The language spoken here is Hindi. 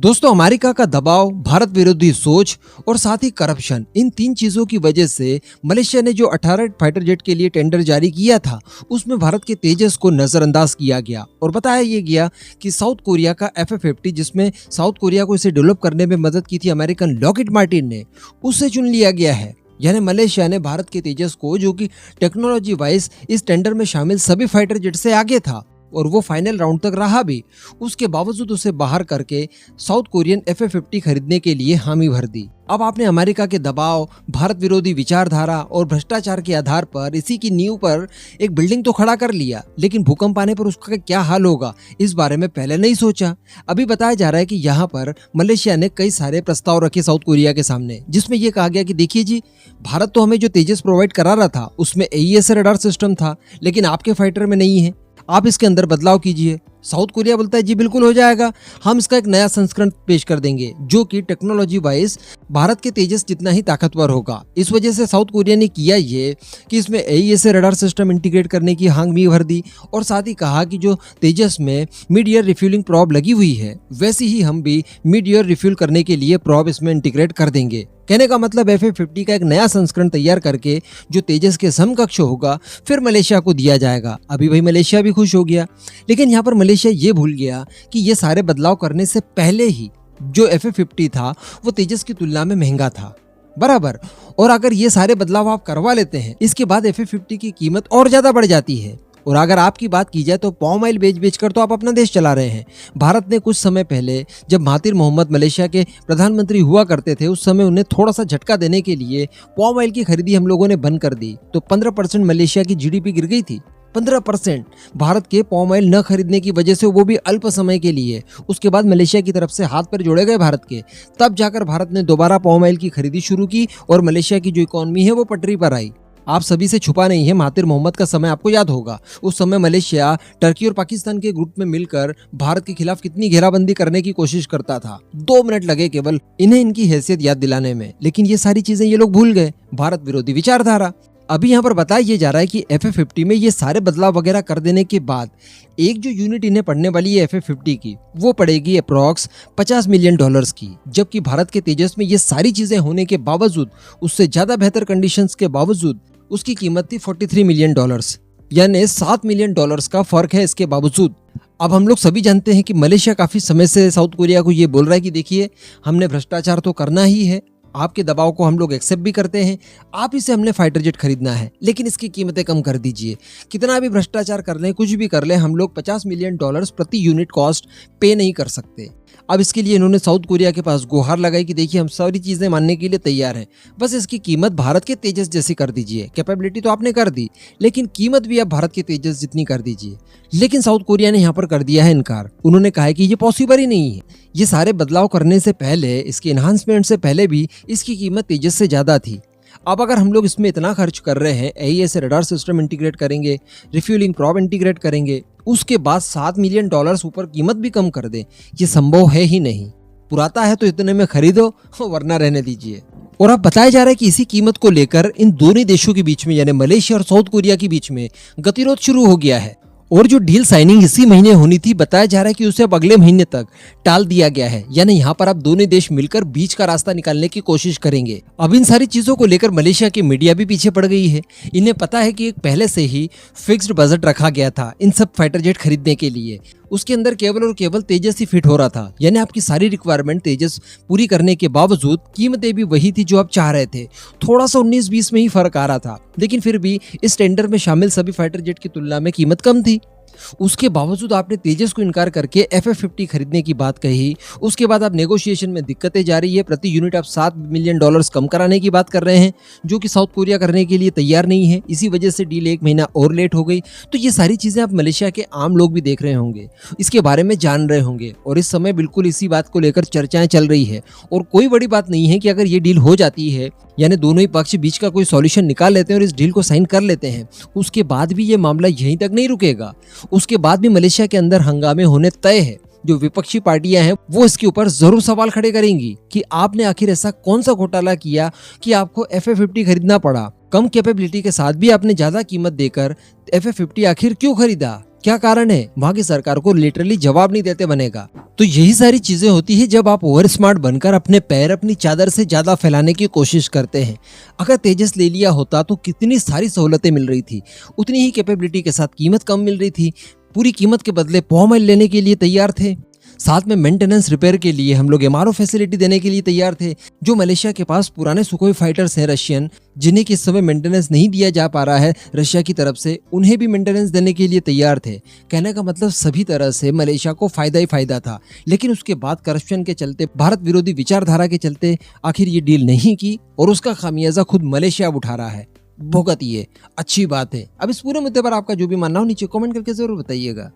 दोस्तों, अमेरिका का दबाव, भारत विरोधी सोच और साथ ही करप्शन, इन तीन चीजों की वजह से मलेशिया ने जो 18 फाइटर जेट के लिए टेंडर जारी किया था, उसमें भारत के तेजस को नजरअंदाज किया गया और बताया ये गया कि साउथ कोरिया का FA-50, जिसमें साउथ कोरिया को इसे डेवलप करने में मदद की थी अमेरिकन लॉकहीड मार्टिन ने, उससे चुन लिया गया है। यानी मलेशिया ने भारत के तेजस को, जो कि टेक्नोलॉजी वाइज इस टेंडर में शामिल सभी फाइटर जेट से आगे था और वो फाइनल राउंड तक रहा भी, उसके बावजूद उसे बाहर करके साउथ कोरियन FA-50 खरीदने के लिए हामी भर दी। अब आपने अमेरिका के दबाव, भारत विरोधी विचारधारा और भ्रष्टाचार के आधार पर इसी की नींव पर एक बिल्डिंग तो खड़ा कर लिया, लेकिन भूकंप आने पर उसका क्या हाल होगा, इस बारे में पहले नहीं सोचा। अभी बताया जा रहा है कि यहाँ पर मलेशिया ने कई सारे प्रस्ताव रखे साउथ कोरिया के सामने, जिसमें यह कहा गया कि देखिए जी, भारत तो हमें जो तेजस प्रोवाइड करा रहा था उसमें AES रडार सिस्टम था, लेकिन आपके फाइटर में नहीं है, आप इसके अंदर बदलाव कीजिए। साउथ कोरिया बोलता है जी बिल्कुल हो जाएगा, हम इसका एक नया संस्करण पेश कर देंगे जो कि टेक्नोलॉजी वाइज भारत के तेजस जितना ही ताकतवर होगा। इस वजह से साउथ कोरिया ने किया ये कि इसमें AES रडार सिस्टम इंटीग्रेट करने की हामी भर दी और साथ ही कहा कि जो तेजस में मिड ईयर रिफ्यूलिंग प्रॉब लगी हुई है, वैसी ही हम भी मिड ईयर रिफ्यूल करने के लिए प्रॉब इसमें इंटीग्रेट कर देंगे। कहने का मतलब FA-50 का एक नया संस्करण तैयार करके जो तेजस के समकक्ष होगा फिर मलेशिया को दिया जाएगा। अभी भाई मलेशिया भी खुश हो गया, लेकिन यहाँ पर मलेशिया ये भूल गया कि ये सारे बदलाव करने से पहले ही जो FA-50 था वो तेजस की तुलना में महंगा था, बराबर। और अगर ये सारे बदलाव आप करवा लेते हैं, इसके बाद FA-50 की कीमत और ज्यादा बढ़ जाती है। और अगर आपकी बात की जाए तो पाम ऑयल बेच कर तो आप अपना देश चला रहे हैं। भारत ने कुछ समय पहले, जब महातिर मोहम्मद मलेशिया के प्रधानमंत्री हुआ करते थे, उस समय उन्हें थोड़ा सा झटका देने के लिए पाम ऑयल की खरीदी हम लोगों ने बंद कर दी, तो 15% मलेशिया की GDP गिर गई थी। 15% भारत के पाम ऑयल न खरीदने की वजह से, वो भी अल्प समय के लिए। उसके बाद मलेशिया की तरफ से हाथ पर जोड़े गए भारत के, तब जाकर भारत ने दोबारा पाम ऑयल की खरीदी शुरू की और मलेशिया की जो इकोनॉमी है वो पटरी पर आई। आप सभी से छुपा नहीं है, महातिर मोहम्मद का समय आपको याद होगा। उस समय मलेशिया टर्की और पाकिस्तान के ग्रुप में मिलकर भारत के खिलाफ कितनी घेराबंदी करने की कोशिश करता था। 2 मिनट लगे केवल इन्हें इनकी हैसियत याद दिलाने में, लेकिन ये सारी चीजें ये लोग भूल गए। भारत विरोधी विचारधारा। अभी यहाँ पर बताया ये जा रहा है कि FA-50 में ये सारे बदलाव वगैरह कर देने के बाद एक जो यूनिट इन्हें पड़ने वाली है FA-50 की, वो पड़ेगी अप्रॉक्स $50 मिलियन की, जबकि भारत के तेजस में ये सारी चीजें होने के बावजूद, उससे ज्यादा बेहतर कंडीशंस के बावजूद, उसकी कीमत थी $43 मिलियन, यानी $7 मिलियन का फर्क है इसके बावजूद। अब हम लोग सभी जानते हैं कि मलेशिया काफी समय से साउथ कोरिया को ये बोल रहा है कि देखिए, हमने भ्रष्टाचार तो करना ही है, आपके दबाव को हम लोग एक्सेप्ट भी करते हैं, आप इसे हमने फाइटर जेट खरीदना है, लेकिन इसकी कीमतें कम कर दीजिए। कितना भी भ्रष्टाचार कर लें, कुछ भी कर लें, हम लोग $50 मिलियन प्रति यूनिट कॉस्ट पे नहीं कर सकते। अब इसके लिए इन्होंने साउथ कोरिया के पास गुहार लगाई कि देखिए, हम सारी चीजें मानने के लिए तैयार हैं, बस इसकी कीमत भारत के तेजस जैसी कर दीजिए। कैपेबिलिटी तो आपने कर दी, लेकिन कीमत भी आप भारत के तेजस जितनी कर दीजिए। लेकिन साउथ कोरिया ने यहाँ पर कर दिया है इनकार। उन्होंने कहा है कि ये पॉसिबल ही नहीं है। ये सारे बदलाव करने से पहले, इसके एनहांसमेंट से पहले भी इसकी कीमत तेजस से ज्यादा थी। अब अगर हम लोग इसमें इतना खर्च कर रहे हैं, AES रडार सिस्टम इंटीग्रेट करेंगे, रिफ्यूलिंग प्रॉब इंटीग्रेट करेंगे, उसके बाद $7 मिलियन ऊपर कीमत भी कम कर दें, ये संभव है ही नहीं। पुराता है तो इतने में खरीदो, वरना रहने दीजिए। और अब बताया जा रहा है कि इसी कीमत को लेकर इन दोनों देशों के बीच में, यानी मलेशिया और साउथ कोरिया के बीच में गतिरोध शुरू हो गया है। और जो डील साइनिंग इसी महीने होनी थी, बताया जा रहा है कि उसे अब अगले महीने तक टाल दिया गया है। यानी यहाँ पर अब दोनों देश मिलकर बीच का रास्ता निकालने की कोशिश करेंगे। अब इन सारी चीजों को लेकर मलेशिया की मीडिया भी पीछे पड़ गई है। इन्हें पता है कि एक पहले से ही फिक्स्ड बजट रखा गया था इन सब फाइटर जेट खरीदने के लिए, उसके अंदर केवल और केवल तेजस ही फिट हो रहा था। यानी आपकी सारी रिक्वायरमेंट तेजस पूरी करने के बावजूद कीमतें भी वही थी जो आप चाह रहे थे। थोड़ा सा 19-20 में ही फर्क आ रहा था, लेकिन फिर भी इस टेंडर में शामिल सभी फाइटर जेट की तुलना में कीमत कम थी। उसके बावजूद आपने तेजस को इनकार करके FA-50 खरीदने की बात कही। उसके बाद आप नेगोशिएशन में दिक्कतें जारी है, प्रति यूनिट आप $7 मिलियन कम कराने की बात कर रहे हैं, जो कि साउथ कोरिया करने के लिए तैयार नहीं है। इसी वजह से डील 1 महीना और लेट हो गई। तो ये सारी चीजें आप मलेशिया के आम लोग भी देख रहे होंगे, इसके बारे में जान रहे होंगे, और इस समय बिल्कुल इसी बात को लेकर चर्चाएं चल रही है। और कोई बड़ी बात नहीं है कि अगर ये डील हो जाती है, यानी दोनों ही पक्ष बीच का कोई सॉल्यूशन निकाल लेते हैं और इस डील को साइन कर लेते हैं, उसके बाद भी ये मामला यहीं तक नहीं रुकेगा। उसके बाद भी मलेशिया के अंदर हंगामे होने तय है। जो विपक्षी पार्टियां हैं वो इसके ऊपर जरूर सवाल खड़े करेंगी कि आपने आखिर ऐसा कौन सा घोटाला किया कि आपको FA-50 खरीदना पड़ा। कम कैपेबिलिटी के साथ भी आपने ज्यादा कीमत देकर FA-50 आखिर क्यों खरीदा। क्या कारण है? वहाँ की सरकार को लिटरली जवाब नहीं देते बनेगा। तो यही सारी चीजें होती है जब आप ओवर स्मार्ट बनकर अपने पैर अपनी चादर से ज्यादा फैलाने की कोशिश करते हैं। अगर तेजस ले लिया होता तो कितनी सारी सहूलतें मिल रही थी, उतनी ही कैपेबिलिटी के साथ कीमत कम मिल रही थी। पूरी कीमत के बदले पॉमाइल लेने के लिए तैयार थे। साथ में मेंटेनेंस रिपेयर के लिए हम लोग एमआरओ फैसिलिटी देने के लिए तैयार थे। जो मलेशिया के पास पुराने सुखोई फाइटर्स हैं रशियन, जिन्हें किस समय मेंटेनेंस नहीं दिया जा पा रहा है रशिया की तरफ से, उन्हें भी मेंटेनेंस देने के लिए तैयार थे। कहने का मतलब सभी तरह से मलेशिया को फायदा ही फायदा था। लेकिन उसके बाद करप्शन के चलते, भारत विरोधी विचारधारा के चलते आखिर ये डील नहीं की और उसका खामियाजा खुद मलेशिया उठा रहा है। भुगतिए, अच्छी बात है। अब इस पूरे मुद्दे पर आपका जो भी मानना हो नीचे कमेंट करके जरूर बताइएगा।